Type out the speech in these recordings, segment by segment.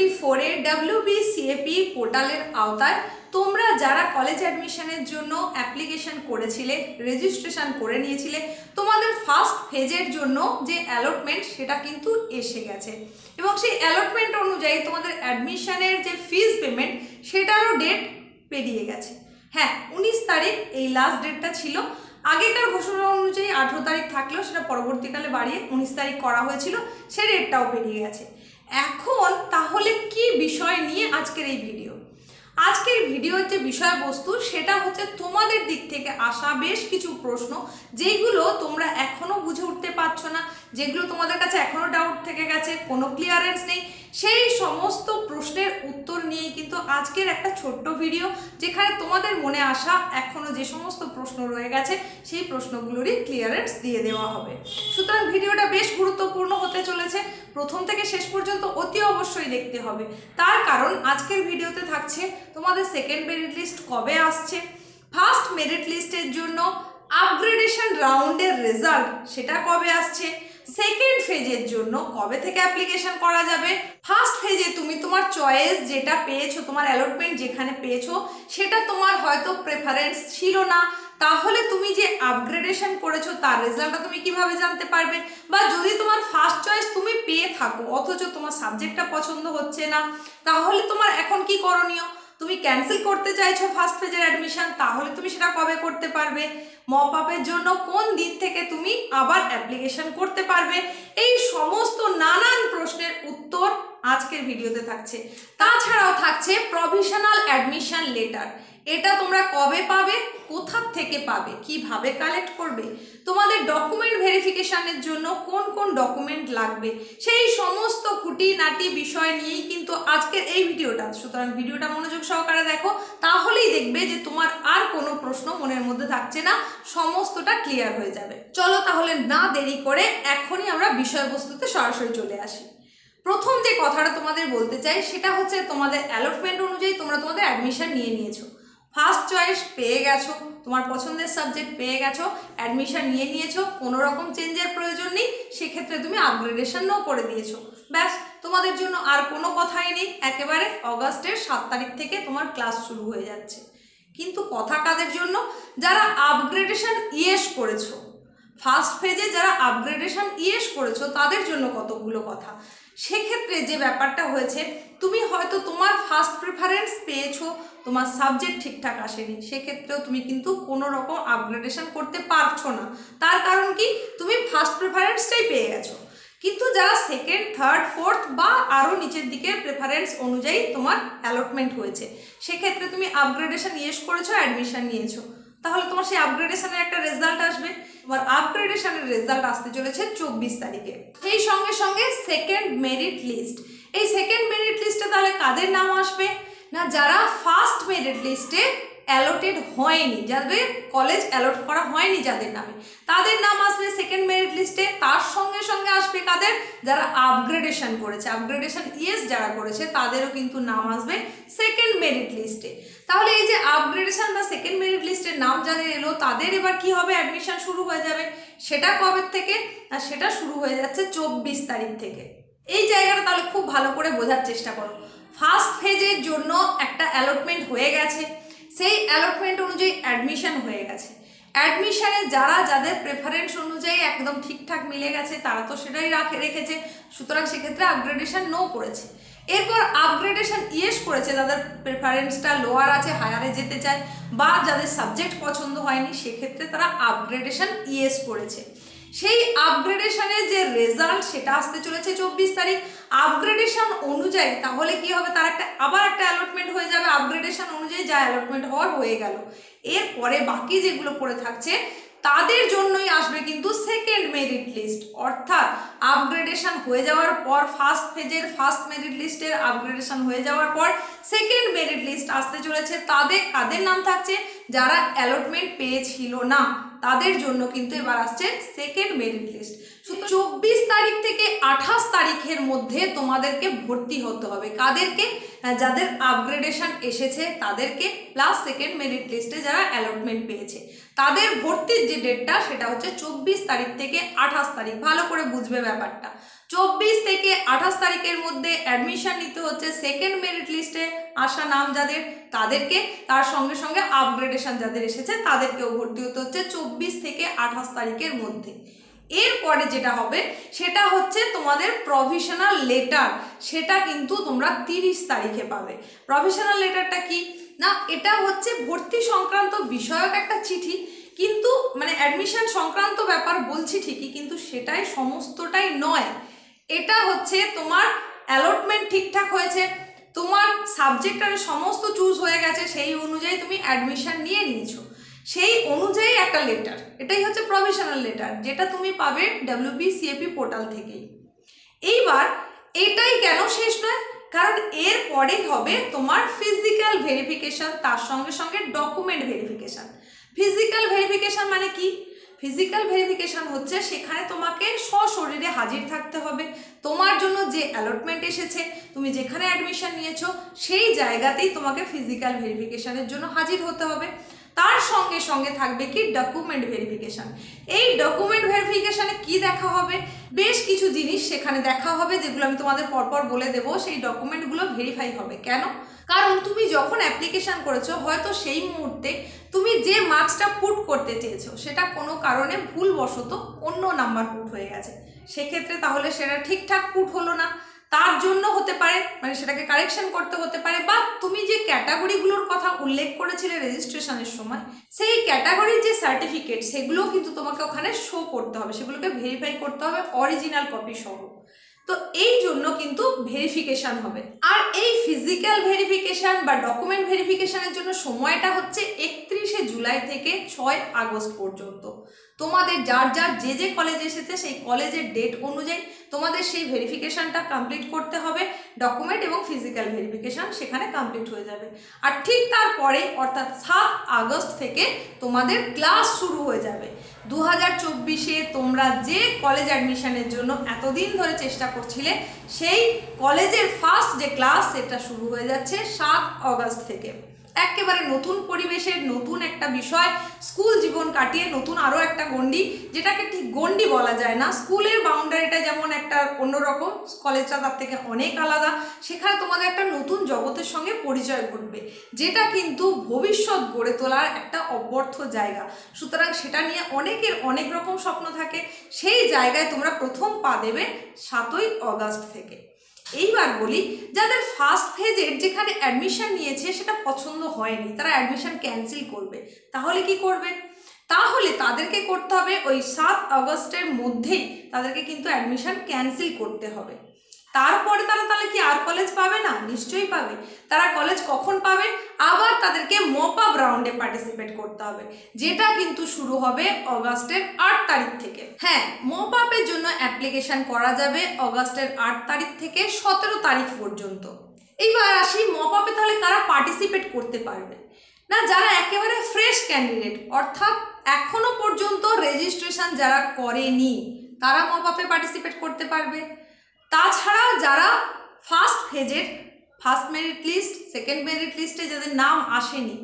2024 এর WBCAP পোর্টালের আওতায় তোমরা যারা কলেজ অ্যাডমিশনের জন্য অ্যাপ্লিকেশন করেছিলে, রেজিস্ট্রেশন করে নিয়েছিলে, তোমাদের ফার্স্ট ফেজের জন্য যে অ্যালটমেন্ট সেটা কিন্তু এসে গেছে এবং সেই অ্যালটমেন্ট অনুযায়ী তোমাদের অ্যাডমিশনের যে ফিজ পেমেন্ট সেটারও ডেট পেরিয়ে গেছে। হ্যাঁ, 19 তারিখ এই লাস্ট ডেটটা ছিল। আগেকার ঘোষণা অনুযায়ী 18 তারিখ থাকলেও সেটা পরবর্তীকালে বাড়িয়ে 19 তারিখ করা হয়েছিল, সেই ডেটটাও পেরিয়ে গেছে। এখন তাহলে কি বিষয় নিয়ে আজকের এই ভিডিও? আজকের ভিডিওর যে বিষয়বস্তু সেটা হচ্ছে তোমাদের দিক থেকে আসা বেশ কিছু প্রশ্ন, যেগুলো তোমরা এখনো বুঝে উঠতে পারছো না, যেগুলো তোমাদের কাছে এখনো ডাউট থেকে গেছে, কোনো ক্লিয়ারেন্স নেই, সেই সমস্ত প্রশ্নের উত্তর নিয়ে কিন্তু আজকের একটা ছোট্ট ভিডিও, যেখানে তোমাদের মনে আসা এখনো যে সমস্ত প্রশ্ন রয়ে গেছে সেই প্রশ্নগুলোরই ক্লিয়ারেন্স দিয়ে দেওয়া হবে। সুতরাং ভিডিওটা বেশ গুরুত্বপূর্ণ হতে চলেছে, প্রথম থেকে শেষ পর্যন্ত অতি অবশ্যই দেখতে হবে। তার কারণ আজকের ভিডিওতে থাকছে তোমাদের সেকেন্ড মেরিট লিস্ট কবে আসছে, ফার্স্ট মেরিট লিস্টের জন্য আপগ্রেডেশন রাউন্ডের রেজাল্ট সেটা কবে আসছে, সেকেন্ড ফেজের জন্য কবে থেকে অ্যাপ্লিকেশন করা যাবে, ফার্স্ট ফেজে তুমি তোমার চয়েস যেটা পেয়েছো, তোমার অ্যালটমেন্ট যেখানে পেয়েছো সেটা তোমার হয়তো প্রেফারেন্স ছিল না, তাহলে তুমি যে আপগ্রেডেশন করেছো তার রেজাল্টটা তুমি কিভাবে জানতে পারবে, বা যদি তোমার ফার্স্ট চয়েস তুমি পেয়ে থাকো অথচ তোমার সাবজেক্টটা পছন্দ হচ্ছে না, তাহলে তোমার এখন কি করণীয়? তুমি ক্যান্সেল করতে চাইছো ফার্স্ট ফেজের অ্যাডমিশন, তাহলে তুমি সেটা কবে করতে পারবে? মপ আপের জন্য কোন দিন থেকে তুমি আবার অ্যাপ্লিকেশন করতে পারবে? এই সমস্ত নানান প্রশ্নের উত্তর আজকের ভিডিওতে থাকছে। তাছাড়াও থাকছে প্রভিশনাল অ্যাডমিশন লেটার, এটা তোমরা কবে পাবে, কোথা থেকে পাবে, কিভাবে কালেক্ট করবে, তোমাদের ডকুমেন্ট ভেরিফিকেশনের জন্য কোন কোন ডকুমেন্ট লাগবে, সেই সমস্ত খুঁটিনাটি বিষয় নিয়েই কিন্তু আজকের এই ভিডিওটা। সুতরাং ভিডিওটা মনোযোগ সহকারে দেখো, তাহলেই দেখবে যে তোমার আর কোনো প্রশ্ন মনের মধ্যে থাকছে না, সমস্তটা ক্লিয়ার হয়ে যাবে। চলো তাহলে না দেরি করে এখনই আমরা বিষয়বস্তুতে সরাসরি চলে আসি। প্রথম যে কথাটা তোমাদের বলতে চাই সেটা হচ্ছে তোমাদের অ্যালটমেন্ট অনুযায়ী তোমরা তোমাদের অ্যাডমিশন নিয়ে নিয়েছো, ফার্স্ট চয়েস পেয়ে গেছো, তোমার পছন্দের সাবজেক্ট পেয়ে গেছো, অ্যাডমিশন নিয়ে নিয়েছো, কোনো রকম চেঞ্জের প্রয়োজন নেই, সেক্ষেত্রে তুমি আপগ্রেডেশনও করে দিয়েছো। ব্যাস, তোমাদের জন্য আর কোনো কথাই নেই, একেবারে অগাস্টের 7 তারিখ থেকে তোমার ক্লাস শুরু হয়ে যাচ্ছে। কিন্তু কথা কাদের জন্য? যারা আপগ্রেডেশন ইয়েস করেছো, ফার্স্ট ফেজে যারা আপগ্রেডেশন ইয়েস করেছো তাদের জন্য কতগুলো কথা। সেক্ষেত্রে যে ব্যাপারটা হয়েছে, তুমি হয়তো তোমার ফার্স্ট প্রেফারেন্স পেয়েছো, তোমার সাবজেক্ট ঠিকঠাক আসেনি, সেক্ষেত্রেও তুমি কিন্তু কোনো রকম আপগ্রেডেশন করতে পারছো না। তার কারণ কি? তুমি ফার্স্ট প্রেফারেন্সটাই পেয়ে গেছো। কিন্তু যারা সেকেন্ড, থার্ড, ফোর্থ বা আরও নিচের দিকের প্রেফারেন্স অনুযায়ী তোমার অ্যালটমেন্ট হয়েছে, সেক্ষেত্রে তুমি আপগ্রেডেশন ইয়েস করেছো, অ্যাডমিশন নিয়েছো, তাহলে তোমার সেই আপগ্রেডেশনের একটা রেজাল্ট আসবে। তোমার আপগ্রেডেশনের রেজাল্ট আসতে চলেছে 24 তারিখে। সেই সঙ্গে সঙ্গে সেকেন্ড মেরিট লিস্ট, এই সেকেন্ড মেরিট লিস্টে তাহলে কাদের নাম আসবে না? যারা ফার্স্ট মেরিট লিস্টে অ্যালোটেড হয়নি, যাদের কলেজ অ্যালট করা হয়নি যাদের নামে, তাদের নাম আসবে সেকেন্ড মেরিট লিস্টে। তার সঙ্গে সঙ্গে আসবে কাদের? যারা আপগ্রেডেশন করেছে, আপগ্রেডেশন ইয়েস যারা করেছে তাদেরও কিন্তু নাম আসবে সেকেন্ড মেরিট লিস্টে। তাহলে এই যে আপগ্রেডেশন বা সেকেন্ড মেরিট লিস্টের নাম যাদের এলো, তাদের এবার কি হবে? অ্যাডমিশন শুরু হয়ে যাবে। সেটা কবে থেকে? আর সেটা শুরু হয়ে যাচ্ছে 24 তারিখ থেকে। এই জায়গাটা তাহলে খুব ভালো করে বোঝার চেষ্টা করো। ফার্স্ট ফেজের জন্য একটা অ্যালটমেন্ট হয়ে গেছে, সেই অ্যালটমেন্ট অনুযায়ী অ্যাডমিশন হয়ে গেছে। অ্যাডমিশনে যারা যাদের প্রেফারেন্স অনুযায়ী একদম ঠিকঠাক মিলে গেছে তারা তো সেটাই রেখেছে, সুতরাং সেক্ষেত্রে আপগ্রেডেশন নো করেছে। এরপর আপগ্রেডেশন ইয়েস করেছে, যাদের প্রেফারেন্সটা লোয়ার আছে, হায়ারে যেতে চায়, বা যাদের সাবজেক্ট পছন্দ হয়নি, সেক্ষেত্রে তারা আপগ্রেডেশন ইয়েস করেছে। সেই আপগ্রেডেশনের যে রেজাল্ট সেটা আসতে চলেছে 24 তারিখ। আপগ্রেডেশন অনুযায়ী তাহলে কি হবে? তার আবার একটা অ্যালটমেন্ট হয়ে যাবে, আপগ্রেডেশন অনুযায়ী যা অ্যালটমেন্ট হওয়ার হয়ে গেল। এরপরে বাকি যেগুলো পড়ে থাকছে তাদের জন্যই আসবে কিন্তু সেকেন্ড মেরিট লিস্ট, অর্থাৎ আপগ্রেডেশন হয়ে যাওয়ার পর ফার্স্ট ফেজের ফার্স্ট মেরিট লিস্টের আপগ্রেডেশন হয়ে যাওয়ার পর সেকেন্ড মেরিট লিস্ট আসতে চলেছে। কাদের নাম থাকছে? যারা অ্যালটমেন্ট পেয়েছিল না, তাদের জন্য কিন্তু এবার আসছে সেকেন্ড মেরিট লিস্ট। 24 তারিখ থেকে 28 তারিখের মধ্যে তোমাদেরকে ভর্তি হতে হবে। কাদেরকে? যাদের আপগ্রেডেশন এসেছে তাদেরকে, প্লাস সেকেন্ড মেরিট লিস্টে যারা অ্যালটমেন্ট পেয়েছে তাদের ভর্তির যে ডেটটা সেটা হচ্ছে 24 তারিখ থেকে 28 তারিখ। ভালো করে বুঝবে ব্যাপারটা। 24 থেকে 28 তারিখের মধ্যে অ্যাডমিশন নিতে হচ্ছে সেকেন্ড মেরিট লিস্টে আসা নাম যাদের, তাদেরকে, তার সঙ্গে সঙ্গে আপগ্রেডেশন যাদের এসেছে তাদেরকেও ভর্তি হতে হচ্ছে 24 থেকে 28 তারিখের মধ্যে। এরপরে যেটা হবে সেটা হচ্ছে তোমাদের প্রভিশনাল লেটার, সেটা কিন্তু তোমরা 30 তারিখে পাবে। প্রভিশনাল লেটারটা কি না, এটা হচ্ছে ভর্তি সংক্রান্ত বিষয়ক একটা চিঠি, কিন্তু মানে অ্যাডমিশন সংক্রান্ত ব্যাপার বলছি ঠিকই, কিন্তু সেটাই সমস্তটাই নয়। এটা হচ্ছে তোমার অ্যালটমেন্ট ঠিকঠাক হয়েছে, তোমার সাবজেক্টের সমস্ত চুজ হয়ে গেছে, সেই অনুযায়ী তুমি অ্যাডমিশন নিয়ে নিয়েছো, সেই অনুযায়ী একটা লেটার, এটাই হচ্ছে প্রভিশনাল লেটার, যেটা তুমি পাবে WBCAP পোর্টাল থেকেই। এইবার এটাই কেন শেষ নয়, কারণ এর পরেই হবে তোমার ফিজিক্যাল ভেরিফিকেশন, তার সঙ্গে সঙ্গে ডকুমেন্ট ভেরিফিকেশন। ফিজিক্যাল ভেরিফিকেশন মানে কি? ফিজিক্যাল ভেরিফিকেশন হচ্ছে সেখানে তোমাকে সশরীরে হাজির থাকতে হবে, তোমার জন্য যে অ্যালটমেন্ট এসেছে, তুমি যেখানে অ্যাডমিশন নিয়েছো সেই জায়গাতেই তোমাকে ফিজিক্যাল ভেরিফিকেশনের জন্য হাজির হতে হবে। তার সঙ্গে সঙ্গে থাকবে কি ডকুমেন্ট ভেরিফিকেশন। এই ডকুমেন্ট ভেরিফিকেশনে কি দেখা হবে, বেশ কিছু জিনিস সেখানে দেখা হবে, যেগুলো আমি তোমাদের পরপর বলে দেবো। সেই ডকুমেন্টগুলো ভেরিফাই হবে কেন, কারণ তুমি যখন অ্যাপ্লিকেশন করেছো হয়তো সেই মুহূর্তে তুমি যে মার্কসটা পুট করতে চেয়েছো সেটা কোনো কারণে ভুলবশত অন্য নাম্বার পুট হয়ে গেছে, সেক্ষেত্রে তাহলে সেটা ঠিকঠাক পুট হলো না, তার জন্য হতে পারে, মানে সেটাকে কারেকশন করতে হতে পারে। বা তুমি যে ক্যাটাগরিগুলোর কথা উল্লেখ করেছিলে রেজিস্ট্রেশনের সময়, সেই ক্যাটাগরির যে সার্টিফিকেট সেগুলোও কিন্তু তোমাকে ওখানে শো করতে হবে, সেগুলোকে ভেরিফাই করতে হবে অরিজিনাল কপি সহ। তো এই জন্য কিন্তু ভেরিফিকেশন হবে। আর এই ফিজিক্যাল ভেরিফিকেশন বা ডকুমেন্ট ভেরিফিকেশনের জন্য সময়টা হচ্ছে 31শে জুলাই থেকে 6 আগস্ট পর্যন্ত। তোমাদের যার যার যে কলেজ এসেছে সেই কলেজের ডেট অনুযায়ী তোমাদের সেই ভেরিফিকেশনটা কমপ্লিট করতে হবে, ডকুমেন্ট এবং ফিজিক্যাল ভেরিফিকেশন সেখানে কমপ্লিট হয়ে যাবে। আর ঠিক তারপরে অর্থাৎ 7 আগস্ট থেকে তোমাদের ক্লাস শুরু হয়ে যাবে। 2024-এ তোমরা যে কলেজ অ্যাডমিশনের জন্য এতদিন ধরে চেষ্টা করছিলে, সেই কলেজের ফার্স্ট যে ক্লাস সেটা শুরু হয়ে যাচ্ছে 7 আগস্ট থেকে। একেবারে নতুন পরিবেশের নতুন একটা বিষয়, স্কুল জীবন কাটিয়ে নতুন আরও একটা গণ্ডি, যেটাকে ঠিক গণ্ডি বলা যায় না, স্কুলের বাউন্ডারিটা যেমন একটা অন্যরকম, কলেজটা তার থেকে অনেক আলাদা। সেখানে তোমাদের একটা নতুন জগতের সঙ্গে পরিচয় ঘটবে, যেটা কিন্তু ভবিষ্যৎ গড়ে তোলার একটা অব্যর্থ জায়গা। সুতরাং সেটা নিয়ে অনেকের অনেক রকম স্বপ্ন থাকে, সেই জায়গায় তোমরা প্রথম পা দেবে 7ই আগস্ট থেকে। এইবার বলি, যাদের ফার্স্ট ফেজের যেখানে অ্যাডমিশন নিয়েছে সেটা পছন্দ হয়নি, তারা অ্যাডমিশন ক্যান্সেল করবে, তাহলে কি করবে? তাহলে তাদেরকে করতে হবে ওই 7 আগস্টের মধ্যেই তাদেরকে কিন্তু অ্যাডমিশন ক্যান্সেল করতে হবে। তারপরে তারা তাহলে কি আর কলেজ পাবে না? নিশ্চয়ই পাবে। তারা কলেজ কখন পাবে? আবার তাদেরকে মপ আপ রাউন্ডে পার্টিসিপেট করতে হবে, যেটা কিন্তু শুরু হবে আগস্টের 8 তারিখ থেকে। হ্যাঁ, মপ আপের জন্য অ্যাপ্লিকেশন করা যাবে আগস্টের 8 তারিখ থেকে 17 তারিখ পর্যন্ত। এইবার আসি মপ আপে তাহলে কারা পার্টিসিপেট করতে পারবে না, যারা একেবারে ফ্রেশ ক্যান্ডিডেট, অর্থাৎ এখনো পর্যন্ত রেজিস্ট্রেশন যারা করেনি তারা মপ আপে পার্টিসিপেট করতে পারবে। তাছাড়া যারা ফার্স্ট ফেজের first merit list, second merit লিস্টে যাদের নাম আসেনি,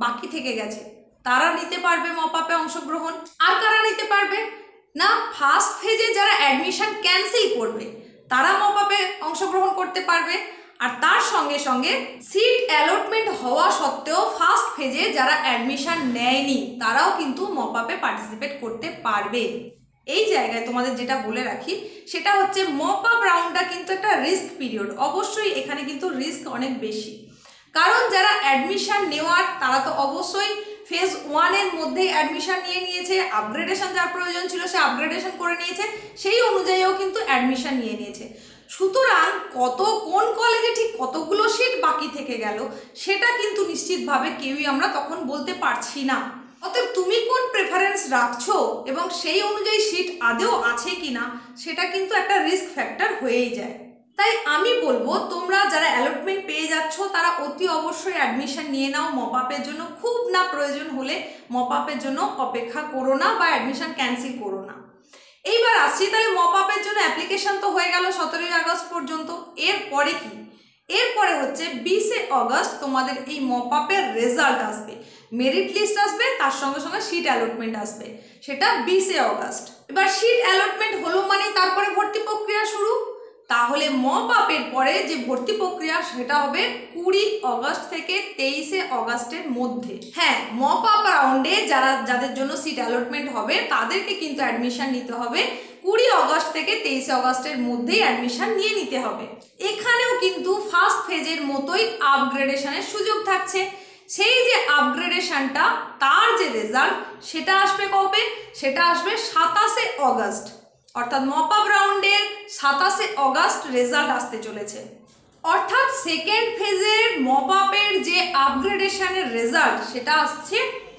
বাকি থেকে গেছে, তারা নিতে পারবে মপ আপে অংশগ্রহণ। আর কারা নিতে পারবে না, ফার্স্ট ফেজে যারা অ্যাডমিশন ক্যান্সেল করবে তারা মপ আপে অংশগ্রহণ করতে পারবে। আর তার সঙ্গে সঙ্গে সিট অ্যালটমেন্ট হওয়া সত্ত্বেও ফার্স্ট ফেজে যারা অ্যাডমিশন নেয়নি তারাও কিন্তু মপ আপে পার্টিসিপেট করতে পারবে। এই জায়গায় তোমাদের যেটা বলে রাখি সেটা হচ্ছে মপ আপ রাউন্ডটা কিন্তু একটা রিস্ক পিরিয়ড, অবশ্যই এখানে কিন্তু রিস্ক অনেক বেশি, কারণ যারা অ্যাডমিশন নেওয়ার তারা তো অবশ্যই ফেজ 1-এর মধ্যেই অ্যাডমিশন নিয়ে নিয়েছে, আপগ্রেডেশন যার প্রয়োজন ছিল সে আপগ্রেডেশন করে নিয়েছে, সেই অনুযায়ীও কিন্তু অ্যাডমিশন নিয়ে নিয়েছে। সুতরাং কোন কলেজে ঠিক কতগুলো সিট বাকি থেকে গেল সেটা কিন্তু নিশ্চিতভাবে কেউই আমরা তখন বলতে পারছি না। অতএব তুমি কোন প্রেফারেন্স রাখছো এবং সেই অনুযায়ী সিট আদৌ আছে কিনা সেটা কিন্তু একটা রিস্ক ফ্যাক্টর হয়েই যায়। তাই আমি বলবো তোমরা যারা অ্যালটমেন্ট পেয়ে যাচ্ছ তারা অতি অবশ্যই অ্যাডমিশন নিয়ে নাও মপ আপের জন্য, খুব না প্রয়োজন হলে মপ আপের জন্য অপেক্ষা করো না বা অ্যাডমিশন ক্যান্সেল করো না। এইবার আসছি, তাহলে মপ আপের জন্য অ্যাপ্লিকেশন তো হয়ে গেল 17 আগস্ট পর্যন্ত। এরপরে কি? এরপরে হচ্ছে 20 আগস্ট তোমাদের এই মপ আপের রেজাল্ট আসবে। মেরিট লিস্ট আসবে, তার সঙ্গে সঙ্গে সিট অ্যালটমেন্ট আসবে, সেটা 20 অগস্ট। এবার সিট অ্যালটমেন্ট হলো মানে তারপরে ভর্তি প্রক্রিয়া শুরু। তাহলে মপ আপের পরে যে ভর্তি প্রক্রিয়া সেটা হবে 20 অগস্ট থেকে 23 অগস্টের মধ্যে। হ্যাঁ, মপ আপ রাউন্ডে যাদের জন্য সিট অ্যালটমেন্ট হবে তাদেরকে কিন্তু অ্যাডমিশন নিতে হবে 20 অগস্ট থেকে 23 অগস্টের মধ্যেই অ্যাডমিশন নিয়ে নিতে হবে। এখানেও কিন্তু ফার্স্ট ফেজের মতোই আপগ্রেডেশনের সুযোগ থাকছে। সেই যে আপগ্রেডেশনটা তার যে রেজাল্ট সেটা আসবে কবে? সেটা আসবে 27 অগস্ট, অর্থাৎ মপ আপ রাউন্ডের 27 অগস্ট রেজাল্ট আসতে চলেছে। অর্থাৎ সেকেন্ড ফেজের মপ আপের যে আপগ্রেডেশনের রেজাল্ট সেটা আসছে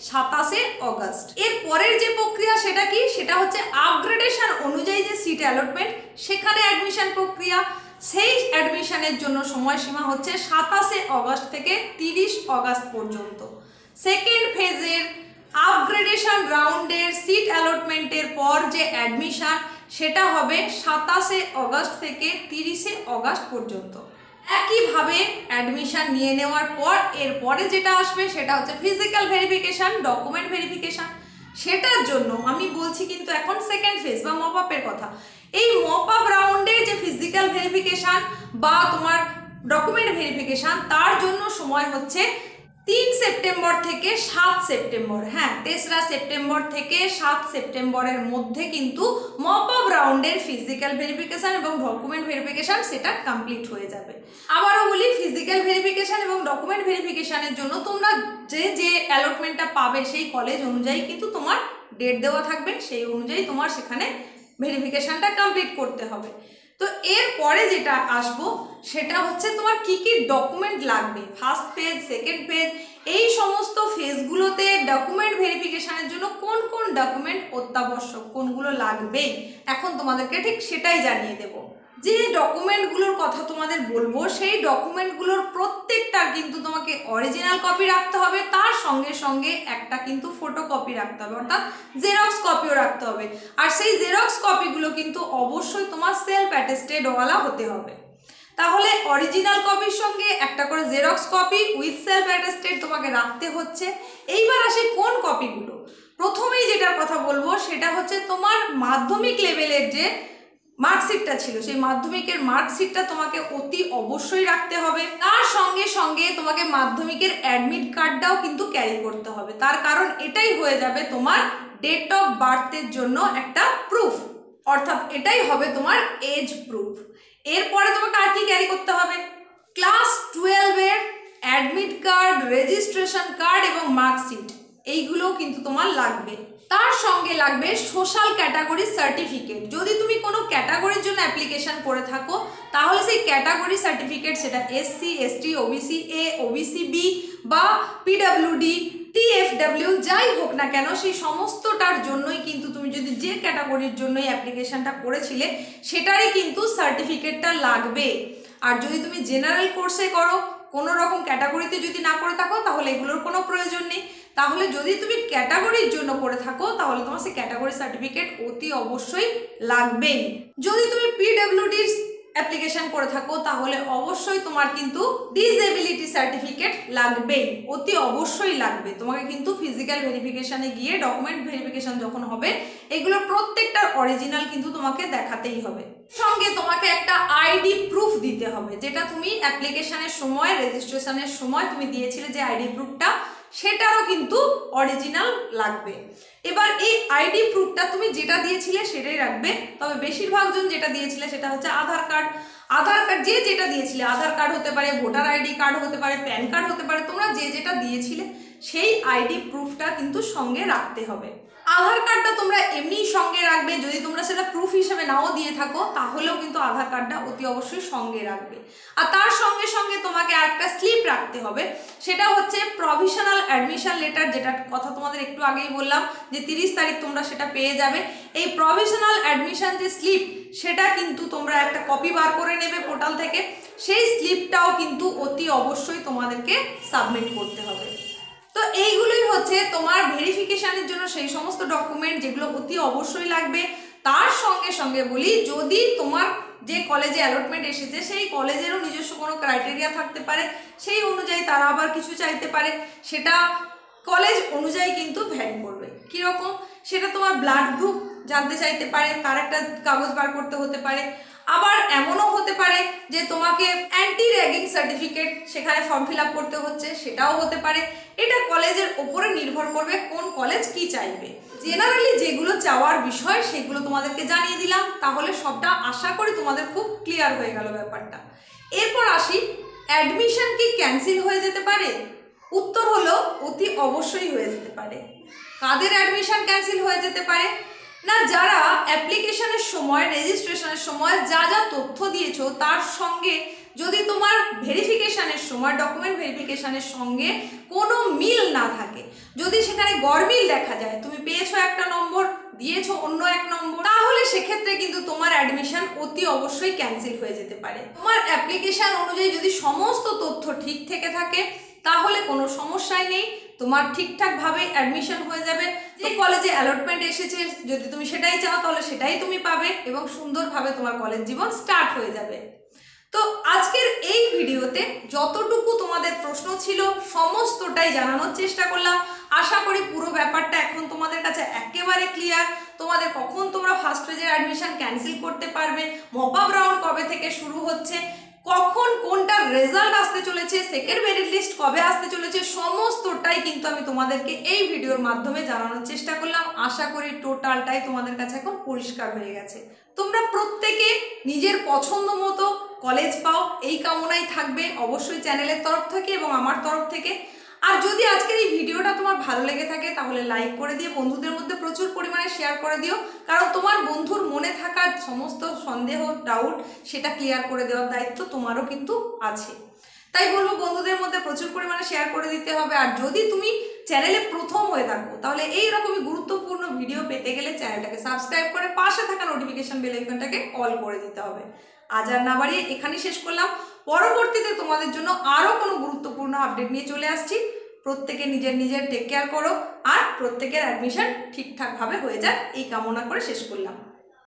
27 অগস্ট। এর পরের যে প্রক্রিয়া সেটা কি? সেটা হচ্ছে আপগ্রেডেশন অনুযায়ী যে সিট অ্যালটমেন্ট সেখানে অ্যাডমিশন প্রক্রিয়া। সেই অ্যাডমিশনের জন্য সময়সীমা হচ্ছে 27 অগস্ট থেকে 30 অগস্ট পর্যন্ত। সেকেন্ড ফেজের আপগ্রেডেশন রাউন্ডের সিট অ্যালটমেন্টের পর যে অ্যাডমিশন সেটা হবে 27 অগস্ট থেকে 30 অগস্ট পর্যন্ত। একইভাবে অ্যাডমিশন নিয়ে নেওয়ার পর এরপরে যেটা আসবে সেটা হচ্ছে ফিজিক্যাল ভেরিফিকেশান, ডকুমেন্ট ভেরিফিকেশান। সেটার জন্য আমি বলছি কিন্তু এখন সেকেন্ড ফেজ বা মপ আপের কথা। এই মপ আপ রাউন্ডে যে ফিজিক্যাল ভেরিফিকেশান বা তোমার ডকুমেন্ট ভেরিফিকেশান তার জন্য সময় হচ্ছে 3 সেপ্টেম্বর থেকে 7 সেপ্টেম্বর। হ্যাঁ, 3রা সেপ্টেম্বর থেকে 7 সেপ্টেম্বরের মধ্যে কিন্তু মপ আপ রাউন্ডের ফিজিক্যাল ভেরিফিকেশান এবং ডকুমেন্ট ভেরিফিকেশান সেটা কমপ্লিট হয়ে যাবে। আবারও বলি, ফিজিক্যাল ভেরিফিকেশান এবং ডকুমেন্ট ভেরিফিকেশানের জন্য তোমরা যে অ্যালটমেন্টটা পাবে সেই কলেজ অনুযায়ী কিন্তু তোমার ডেট দেওয়া থাকবে, সেই অনুযায়ী তোমার সেখানে ভেরিফিকেশানটা কমপ্লিট করতে হবে। তো এরপরে যেটা আসবো সেটা হচ্ছে তোমার কি কি ডকুমেন্ট লাগবে। ফার্স্ট ফেজ, সেকেন্ড ফেজ, এই সমস্ত ফেজগুলোতে ডকুমেন্ট ভেরিফিকেশানের জন্য কোন কোন ডকুমেন্ট অত্যাবশ্যক, কোনগুলো লাগবে, এখন তোমাদেরকে ঠিক সেটাই জানিয়ে দেব। যে ডকুমেন্টগুলোর কথা তোমাদের বলবো সেই ডকুমেন্টগুলোর প্রত্যেকটার কিন্তু তোমাকে অরিজিনাল কপি রাখতে হবে, তার সঙ্গে সঙ্গে একটা কিন্তু ফটোকপি রাখতে হবে, অর্থাৎ জেরক্স কপিও রাখতে হবে। আর সেই জেরক্স কপিগুলো কিন্তু অবশ্যই তোমার সেলফ অ্যাটেস্টেড ওয়ালা হতে হবে। তাহলে অরিজিনাল কপির সঙ্গে একটা করে xerox copy with self attested তোমাকে রাখতে হচ্ছে। এইবার আসে কোন কপিগুলো। প্রথমেই যেটার কথা বলবো সেটা হচ্ছে তোমার মাধ্যমিক লেভেলের যে মার্কশিটটা ছিল সেই মাধ্যমিকের মার্কশিটটা তোমাকে অতি অবশ্যই রাখতে হবে। তার সঙ্গে সঙ্গে তোমাকে মাধ্যমিকের অ্যাডমিট কার্ডটাও কিন্তু ক্যারি করতে হবে। তার কারণ এটাই হয়ে যাবে তোমার ডেট অফ বার্থের জন্য একটা প্রুফ, অর্থাৎ এটাই হবে তোমার এজ প্রুফ। এরপরে তোমাকে আর কি ক্যারি করতে হবে? ক্লাস 12-এর অ্যাডমিট কার্ড, রেজিস্ট্রেশন কার্ড এবং মার্কশিট, এইগুলোও কিন্তু তোমার লাগবে। তার সঙ্গে লাগবে সোশ্যাল ক্যাটাগরি সার্টিফিকেট। যদি তুমি কোনো ক্যাটাগরির জন্য অ্যাপ্লিকেশন করে থাকো তাহলে সেই ক্যাটাগরি সার্টিফিকেট, সেটা SC, ST, OBC A, OBC B বা পিডাব্লিউডি, টিএফডাব্লিউ যাই হোক না কেন, সেই সমস্তটার জন্যই কিন্তু তুমি যদি যে ক্যাটাগরির জন্যই অ্যাপ্লিকেশনটা করেছিলে সেটারই কিন্তু সার্টিফিকেটটা লাগবে। আর যদি তুমি জেনারেল কোর্সে করো, কোনো রকম ক্যাটাগরিতে যদি না করে থাকো তাহলে এগুলোর কোনো প্রয়োজন নেই। তাহলে যদি তুমি ক্যাটাগরির জন্য করে থাকো তাহলে তোমার সেই ক্যাটাগরি সার্টিফিকেট অতি অবশ্যই লাগবেই। যদি তুমি পিডাব্লিউডির অ্যাপ্লিকেশন করে থাকো তাহলে অবশ্যই তোমার কিন্তু ডিসএবিলিটি সার্টিফিকেট লাগবেই, অতি অবশ্যই লাগবে। তোমাকে কিন্তু ফিজিক্যাল ভেরিফিকেশানে গিয়ে ডকুমেন্ট ভেরিফিকেশান যখন হবে এগুলোর প্রত্যেকটার অরিজিনাল কিন্তু তোমাকে দেখাতেই হবে। সঙ্গে তোমাকে একটা আইডি প্রুফ দিতে হবে, যেটা তুমি অ্যাপ্লিকেশনের সময়, রেজিস্ট্রেশনের সময় তুমি দিয়েছিলে যে আইডি প্রুফটা, সেটারও কিন্তু অরিজিনাল লাগবে। এবার এই আইডি প্রুফটা তুমি যেটা দিয়েছিলে সেটাই রাখবে, তবে বেশিরভাগ জন যেটা দিয়েছিলে সেটা হচ্ছে আধার কার্ড। আধার কার্ড যে যেটা দিয়েছিলে, আধার কার্ড হতে পারে, ভোটার আইডি কার্ড হতে পারে, প্যান কার্ড হতে পারে, তোমরা যে যেটা দিয়েছিলে সেই আইডি প্রুফটা কিন্তু সঙ্গে রাখতে হবে। আধার কার্ডটা তোমরা এমনিই সঙ্গে রাখবে, যদি তোমরা সেটা প্রুফ হিসেবে নাও দিয়ে থাকো তাহলেও কিন্তু আধার কার্ডটা অতি অবশ্যই সঙ্গে রাখবে। আর তার সঙ্গে সঙ্গে তোমাকে আরেকটা স্লিপ রাখতে হবে, সেটা হচ্ছে প্রভিশনাল অ্যাডমিশন লেটার, যেটার কথা তোমাদের একটু আগেই বললাম যে 30 তারিখ তোমরা সেটা পেয়ে যাবে। এই প্রভিশনাল অ্যাডমিশন যে স্লিপ সেটা কিন্তু তোমরা একটা কপি বার করে নেবে পোর্টাল থেকে, সেই স্লিপটাও কিন্তু অতি অবশ্যই তোমাদেরকে সাবমিট করতে হবে। তো এইগুলোই হচ্ছে তোমার ভেরিফিকেশানের জন্য সেই সমস্ত ডকুমেন্ট যেগুলো অতি অবশ্যই লাগবে। তার সঙ্গে সঙ্গে বলি, যদি তোমার যে কলেজে অ্যালটমেন্ট এসেছে সেই কলেজেরও নিজস্ব কোনো ক্রাইটেরিয়া থাকতে পারে, সেই অনুযায়ী তারা আবার কিছু চাইতে পারে, সেটা কলেজ অনুযায়ী কিন্তু ভ্যারি করবে। কীরকম, সেটা তোমার ব্লাড গ্রুপ জানতে চাইতে পারে, তার একটা কাগজ বার করতে হতে পারে। আবার এমনও হতে পারে যে তোমাকে অ্যান্টি র্যাগিং সার্টিফিকেট সেখানে ফর্ম ফিল আপ করতে হচ্ছে, সেটাও হতে পারে। এটা কলেজের ওপরে নির্ভর করবে কোন কলেজ কি চাইবে। জেনারেলি যেগুলো চাওয়ার বিষয় সেগুলো তোমাদেরকে জানিয়ে দিলাম, তাহলে সবটা আশা করি তোমাদের খুব ক্লিয়ার হয়ে গেল ব্যাপারটা। এরপর আসি, অ্যাডমিশন কি ক্যান্সেল হয়ে যেতে পারে? উত্তর হলো অতি অবশ্যই হয়ে যেতে পারে। কাদের অ্যাডমিশন ক্যান্সেল হয়ে যেতে পারে? না, যারা অ্যাপ্লিকেশনের সময়, রেজিস্ট্রেশনের সময় যা যা তথ্য দিয়েছো তার সঙ্গে যদি তোমার ভেরিফিকেশানের সময়, ডকুমেন্ট ভেরিফিকেশানের সঙ্গে কোনো মিল না থাকে, যদি সেখানে গরমিল দেখা যায়, তুমি পেয়েছো একটা নম্বর, দিয়েছো অন্য এক নম্বর, তাহলে সেক্ষেত্রে কিন্তু তোমার অ্যাডমিশন অতি অবশ্যই ক্যান্সেল হয়ে যেতে পারে। তোমার অ্যাপ্লিকেশান অনুযায়ী যদি সমস্ত তথ্য ঠিক থেকে থাকে তাহলে কোনো সমস্যাই নেই, তোমার ঠিকঠাকভাবে অ্যাডমিশন হয়ে যাবে। যে কলেজে অ্যালটমেন্ট এসেছে যদি তুমি সেটাই চাও তাহলে সেটাই তুমি পাবে এবং সুন্দরভাবে তোমার কলেজ জীবন স্টার্ট হয়ে যাবে। তো আজকের এই ভিডিওতে যতটুকু তোমাদের প্রশ্ন ছিল সমস্তটাই জানানোর চেষ্টা করলাম। আশা করি পুরো ব্যাপারটা এখন তোমাদের কাছে একেবারে ক্লিয়ার। তোমাদের কখন তোমরা ফার্স্ট ফেজের অ্যাডমিশন ক্যান্সেল করতে পারবে, মপ আপ রাউন্ড কবে থেকে শুরু হচ্ছে, কখন কোনটার রেজাল্ট আসতে চলেছে, সেকেন্ড মেরিট লিস্ট কবে আসতে চলেছে, সমস্তটাই কিন্তু আমি তোমাদেরকে এই ভিডিওর মাধ্যমে জানানোর চেষ্টা করলাম। আশা করি টোটালটাই তোমাদের কাছে এখন পরিষ্কার হয়ে গেছে। তোমরা প্রত্যেকে নিজের পছন্দ মতো কলেজ পাও এই কামনাই থাকবে অবশ্যই চ্যানেলের তরফ থেকে এবং আমার তরফ থেকে। আর যদি আজকের এই ভিডিওটা তোমার ভালো লেগে থাকে তাহলে লাইক করে দিয়ে বন্ধুদের মধ্যে প্রচুর পরিমাণে শেয়ার করে দিও, কারণ তোমার বন্ধুর মনে থাকা সমস্ত সন্দেহ, ডাউট সেটা ক্লিয়ার করে দেওয়ার দায়িত্ব তোমারও কিন্তু আছে। তাই বলবো বন্ধুদের মধ্যে প্রচুর পরিমাণে শেয়ার করে দিতে হবে। আর যদি তুমি চ্যানেলে প্রথম হয়ে থাকো তাহলে এইরকমই গুরুত্বপূর্ণ ভিডিও পেতে গেলে চ্যানেলটাকে সাবস্ক্রাইব করে পাশে থাকা নোটিফিকেশন বেল আইকনটাকে অল করে দিতে হবে। আজ আর না বাড়িয়ে এখানেই শেষ করলাম। পরবর্তীতে তোমাদের জন্য আরও কোনো গুরুত্বপূর্ণ আপডেট নিয়ে চলে আসছি। প্রত্যেকে নিজের নিজের টেক কেয়ার করো আর প্রত্যেকের অ্যাডমিশন ঠিকঠাকভাবে হয়ে যাক এই কামনা করে শেষ করলাম।